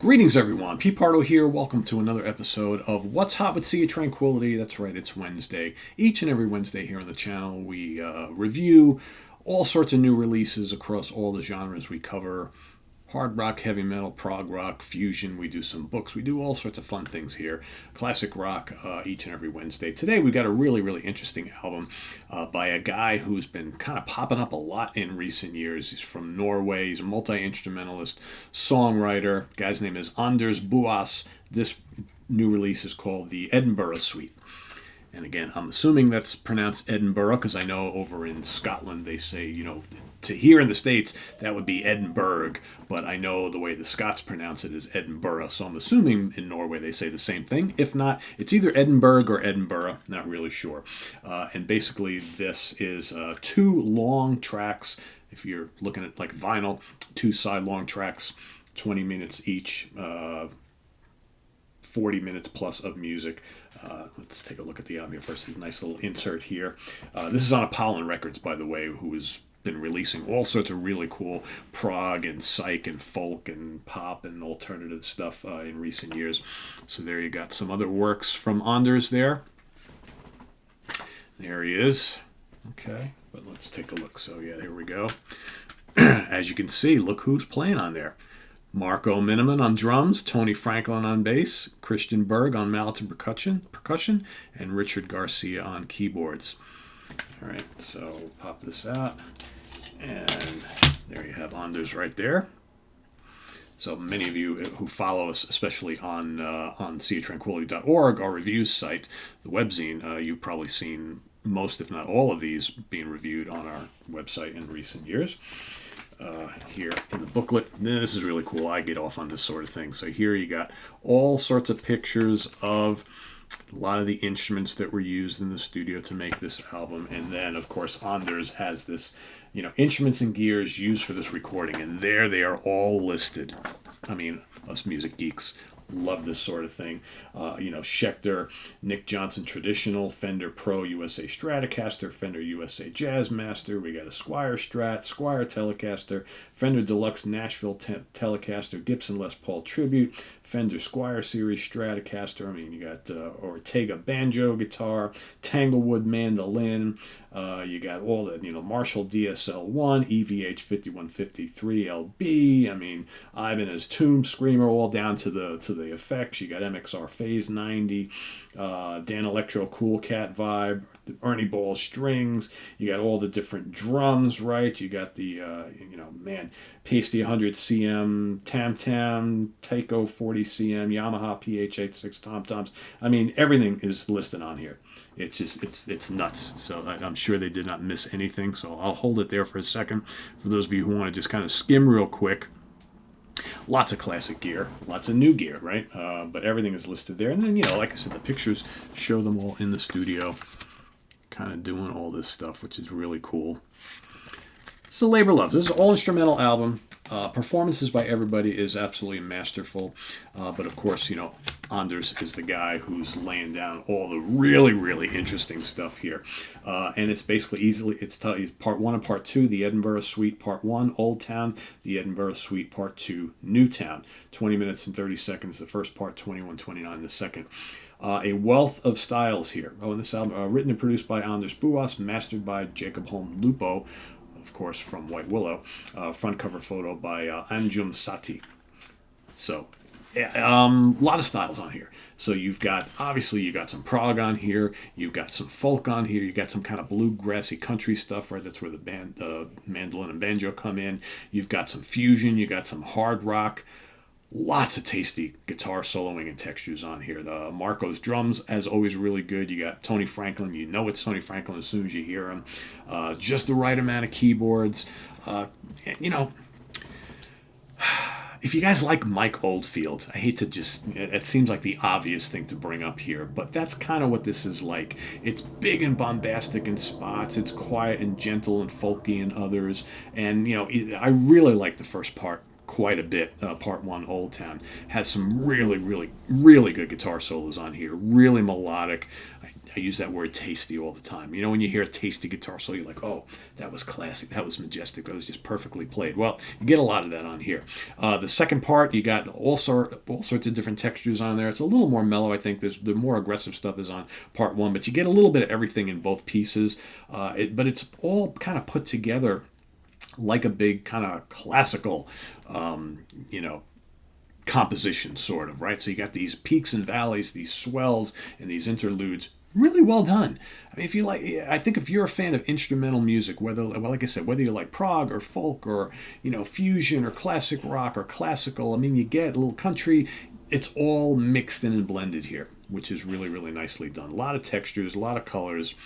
Greetings, everyone. Pete Pardo here. Welcome to another episode of What's Hot with Sea of Tranquility. That's right, it's Wednesday. Each and every Wednesday here on the channel, we review all sorts of new releases across all the genres we cover. Hard rock, heavy metal, prog rock, fusion. We do some books. We do all sorts of fun things here. Classic rock each and every Wednesday. Today we got a really interesting album by a guy who's been kind of popping up a lot in recent years. He's from Norway. He's a multi-instrumentalist, songwriter. The guy's name is Andersbuaas. This new release is called The Edinburgh Suite. And again, I'm assuming that's pronounced Edinburgh because I know over in Scotland they say, to here in the States, that would be Edinburgh. But I know the way the Scots pronounce it is Edinburgh. So I'm assuming in Norway they say the same thing. If not, it's either Edinburgh or Edinburgh. Not really sure. And basically this is two long tracks. If you're looking at like vinyl, two side long tracks, 20 minutes each. 40 minutes plus of music. Let's take a look at the album here first. A nice little insert here. This is on Apollon Records, by the way, who has been releasing all sorts of really cool prog and psych and folk and pop and alternative stuff in recent years. So there you got some other works from Anders there. There he is. Okay, but let's take a look. So yeah, here we go. As you can see, look who's playing on there. Marco Miniman on drums, Tony Franklin on bass, Christian Berg on mallet and percussion, and Richard Garcia on keyboards. All right, so pop this out, and there you have Anders right there. So many of you who follow us, especially on seaoftranquility.org, our reviews site, the webzine, you've probably seen most, if not all, of these being reviewed on our website in recent years. Here in the booklet. This is really cool. I get off on this sort of thing. So here you got all sorts of pictures of a lot of the instruments that were used in the studio to make this album. And then, of course, Anders has this, instruments and gears used for this recording. And there they are all listed. I mean, us music geeks love this sort of thing. Schecter, Nick Johnson Traditional, Fender Pro USA Stratocaster, Fender USA Jazzmaster. We got a Squier Strat, Squier Telecaster, Fender Deluxe Nashville Telecaster, Gibson Les Paul Tribute, Fender Squier Series Stratocaster. I mean, you got Ortega Banjo Guitar, Tanglewood Mandolin. You got all the, Marshall DSL-1, EVH 5153 LB. I mean, Ibanez Tomb Screamer, all down to the effects. You got MXR Phase 90, Dan Electro Cool Cat Vibe, the Ernie Ball strings. You got all the different drums, right? You got the, Pasty 100 CM, Tam Tam, Taiko 40 CM, Yamaha PH86 Tom Toms. I mean, everything is listed on here. It's just, it's nuts. So I'm sure they did not miss anything. So I'll hold it there for a second. For those of you who want to just kind of skim real quick. Lots of classic gear, lots of new gear, right? But everything is listed there. And then, like I said, the pictures show them all in the studio, kind of doing all this stuff, which is really cool. So Labor Loves. This is an all-instrumental album. Performances by everybody is absolutely masterful. But of course, Anders is the guy who's laying down all the really interesting stuff here. And it's basically it's part 1 and part 2, the Edinburgh Suite part 1, Old Town, the Edinburgh Suite part 2, New Town. 20 minutes and 30 seconds, the first part, 21:29 the second. A wealth of styles here. In this album, written and produced by Anders Buaas, mastered by Jacob Holm Lupo, of course, from White Willow. Front cover photo by Anjum Sati. So, a lot of styles on here. So you got some prog on here. You've got some folk on here. You got some kind of bluegrassy country stuff, right? That's where the mandolin and banjo come in. You've got some fusion. You got some hard rock. Lots of tasty guitar soloing and textures on here. The Marco's drums, as always, really good. You got Tony Franklin. You know it's Tony Franklin as soon as you hear him. Just the right amount of keyboards. If you guys like Mike Oldfield, I hate to it seems like the obvious thing to bring up here, but that's kind of what this is like. It's big and bombastic in spots. It's quiet and gentle and folky in others. And, I really like the first part quite a bit. Part 1, Old Town, has some really good guitar solos on here. Really melodic. I use that word tasty all the time. You know, when you hear a tasty guitar solo, you're like, oh, that was classic, that was majestic, that was just perfectly played. Well, you get a lot of that on here. The second part, you got all sorts of different textures on there. It's a little more mellow, I think. The more aggressive stuff is on part one, but you get a little bit of everything in both pieces. But it's all kind of put together like a big kind of classical, composition, sort of, right? So you got these peaks and valleys, these swells, and these interludes. Really well done. I mean, I think if you're a fan of instrumental music, whether, well, like I said, whether you like prog or folk or, fusion or classic rock or classical, I mean, you get a little country, it's all mixed in and blended here, which is really, really nicely done. A lot of textures, a lot of colors.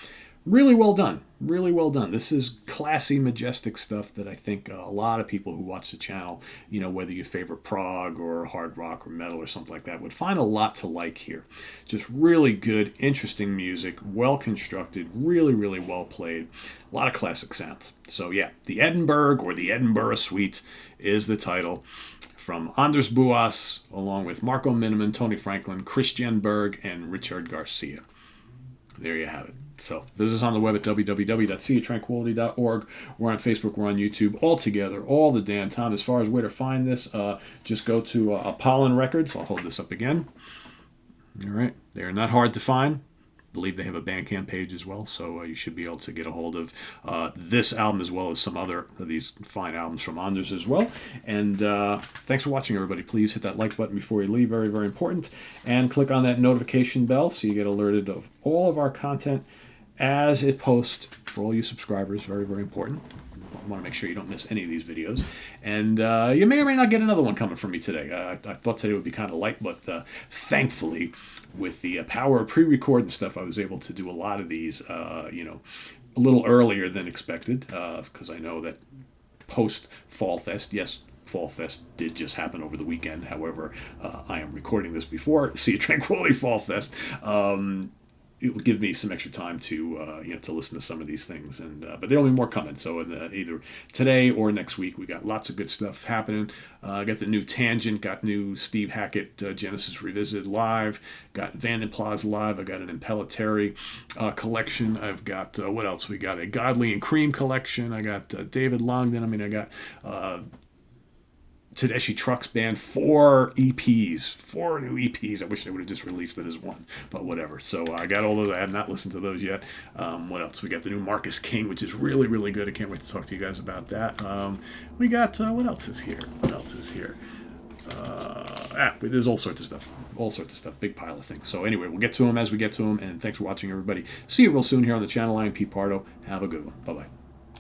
Really well done. Really well done. This is classy, majestic stuff that I think a lot of people who watch the channel, whether you favor prog or hard rock or metal or something like that, would find a lot to like here. Just really good, interesting music, well constructed, really, really well played. A lot of classic sounds. So yeah, The Edinburgh or The Edinburgh Suite is the title, from Anders Buaas, along with Marco Miniman, Tony Franklin, Christian Berg, and Richard Garcia. There you have it. So visit us on the web at www.seaoftranquility.org. We're on Facebook. We're on YouTube. All together, all the damn time. As far as where to find this, just go to Apollon Records. I'll hold this up again. All right. They are not hard to find. I believe they have a Bandcamp page as well, so you should be able to get a hold of this album as well as some other of these fine albums from Anders as well. And thanks for watching, everybody. Please hit that like button before you leave. Very, very important. And click on that notification bell so you get alerted of all of our content as it posts for all you subscribers. Very, very important. I want to make sure you don't miss any of these videos. And you may or may not get another one coming from me today. I thought today would be kind of light, but thankfully, with the power of pre-record and stuff, I was able to do a lot of these, a little earlier than expected, because I know that post-Fall Fest, yes, Fall Fest did just happen over the weekend. However, I am recording this before Sea of Tranquility Fall Fest. It will give me some extra time to to listen to some of these things, but there'll be more coming. So either today or next week, we got lots of good stuff happening. Got the new Tangent, got new Steve Hackett Genesis Revisited live, got Van den Plas live. I got an Impellitteri collection. I've got what else? We got a Godly and Cream collection. I got David Longden. I mean, I got Tedeschi Trucks Band, 4 EPs, 4 new EPs. I wish they would have just released it as one, but whatever. So I got all of those. I have not listened to those yet. What else? We got the new Marcus King, which is really, really good. I can't wait to talk to you guys about that. We got, what else is here? What else is here? There's all sorts of stuff. All sorts of stuff. Big pile of things. So anyway, we'll get to them as we get to them, and thanks for watching, everybody. See you real soon here on the channel. I'm Pete Pardo. Have a good one. Bye-bye.